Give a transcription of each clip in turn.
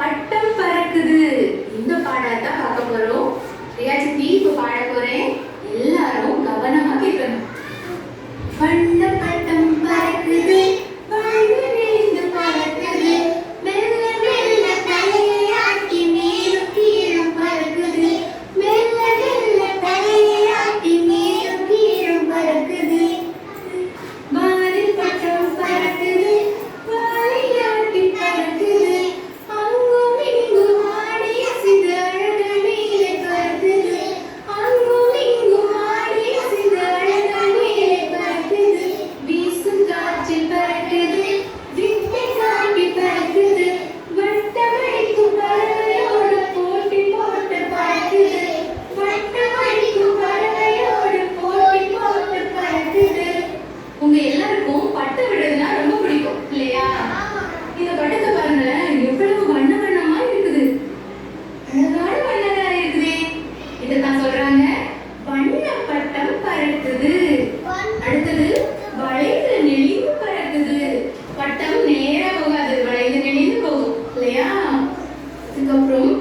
பட்டம் பறக்குது. இந்த பாடத்தை பார்க்க போறோம். ரியா சித்தி இப்ப பாட போறேன். எல்லாரும் கவனமா கேட்கணும். வண்ண பட்டம் பறக்குது, வாழ்வு விழுந்து பறக்குது, மெல்ல மெல்ல தலையை ஆட்டி மேலும் கீழும் பறக்குது, மெல்ல மெல்ல தலையை ஆட்டி மேலும் கீழும் பறக்குது. வானில் பட்டம் பறக்குது, வாலை ஆட்டி பறக்குது, அங்கும் இங்கும் ஆடி அசைந்து அழகர் மேலே பறக்குது, அங்கும் இங்கும் ஆடி அசைந்து அழகர் மேலே பறக்குது. வீசும் காற்றில் பறக்குது, வித்தை காட்டி பறக்குது, வட்டமடிக்கும் பறவையோடு போட்டி போட்டு பறக்குது, வட்டமடிக்கும் பறவையோடு போட்டி போட்டு பறக்குது. உங்க எல்லாருக்கும் பட்டு விடுறதுனா ரொம்ப பிடிக்கும் இல்லையா? இந்த பட்டத்தை பாருங்க, எவ்வளவு வண்ண வண்ணமா இருக்குது. அழகான வண்ணங்களா இருக்குதே. இதைத்தான் சொல்றாங்க வண்ண பட்டம் பறக்குது. அடுத்தது வளைந்து நெளிந்து பறக்குது. பட்டம் நேரா போகாது, வளைந்து நெளிந்து போகும் இல்லையா? அதுக்கப்புறம்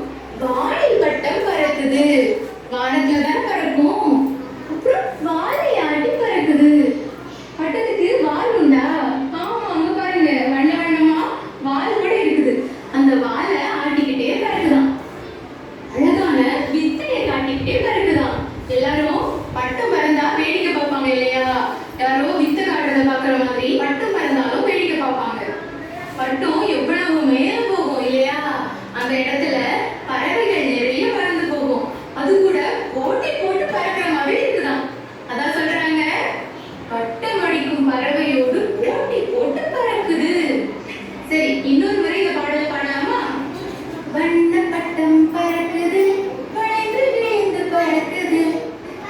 வானில் பட்டம் பறக்குது. வானத்துல தான் பறக்கும். அப்புறம் வாலை ஆட்டி பறக்குது. பட்டத்துக்கு வால் உண்டா? ஆமா, அங்க பாருங்க, வண்ண வண்ணமா வால் கூட இருக்குது. அந்த வாலை ஆட்டிக்கிட்டே பறக்குதான். அழகான வித்தையை காட்டிக்கிட்டே பறக்குதான். எல்லாரும் பட்டம் பறந்தா வேடிக்கை பார்ப்பாங்க இல்லையா? யாரோ வித்தை காட்டுறதை பார்க்குற மாதிரி பட்டம் பறந்தாலும் வேடிக்கை பார்ப்பாங்க. பட்டம் எவ்வளவு மேல போகும் இல்லையா? அந்த இடத்துல பறவைகள் நிறைய பறந்து போகும். அது கூட போட்டி போட்டு பறக்கிற மாதிரி இருக்குதான். அதான் சொல்றாங்க பட்டம் அடிக்கும் பறவையோடு போட்டி போட்டு பறக்குது. சரி, இன்னொரு முறை இந்த பாடலை பாடலாமா? வண்ண பட்டம் பறக்குது, வளைந்து விழுந்து பறக்குது,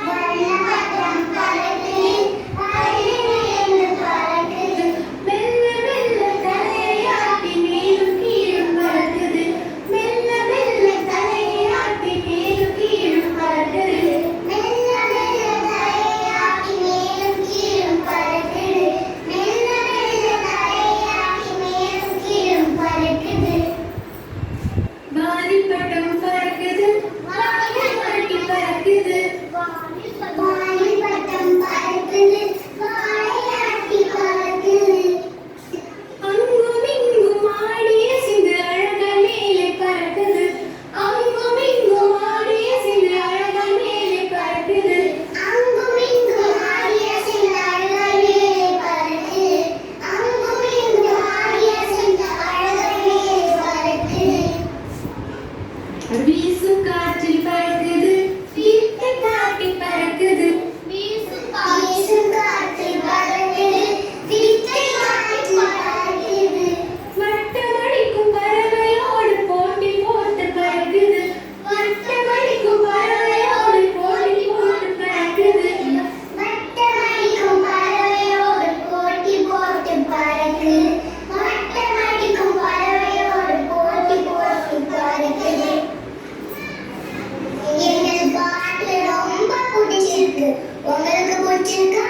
வண்ண பட்டம் பறக்குது, வளைந்து விழுந்து பறக்குது, மெல்ல மெல்ல தலையை ஆட்டி மேலும் கீழும் பறக்குது, மெல்ல மெல்ல தலையை ஆட்டி மேலும் கீழும் பறக்குது, மெல்ல மெல்ல தலையை ஆட்டி மேலும் கீழும் பறக்குது, மெல்ல மெல்ல தலையை ஆட்டி மேலும் கீழும் பறக்குது. வானில் பட்டம் பறக்குது, வாலை ஆட்டி பறக்குது, வானில் பட்டம் பறக்குது, வாலை ஆட்டி பறக்குது, அங்கும் இங்கும் ஆடி அசைந்து அழகர் மேலே பறக்குது, அங்கும் இங்கும் ஆடி அசைந்து அழகர் மேலே பறக்குது, அங்கும் இங்கும் ஆடி அசைந்து அழகர் மேலே பறக்குது, அங்கும் இங்கும் ஆடி அசைந்து அழகர் மேலே பறக்குது. வீசும் காற்றில் பறக்குது, வித்தை காட்டி பறக்குது, வீசும் காற்றில் பறக்குது, வித்தை காட்டி பறக்குது, வட்டமடிக்கும் பறவையோடு போட்டி போட்டு பறக்குது, வட்டமடிக்கும் பறவையோடு போட்டி போட்டு பறக்குது, வட்டமடிக்கும் பறவையோடு போட்டி போட்டு பறக்குது, வட்டமடிக்கும் பறவையோடு போட்டி போட்டு பறக்குது. எங்களுக்கு பாட்டு ரொம்ப பிடிச்சிருக்கு. உங்களுக்கு பிடிச்சிருக்கா?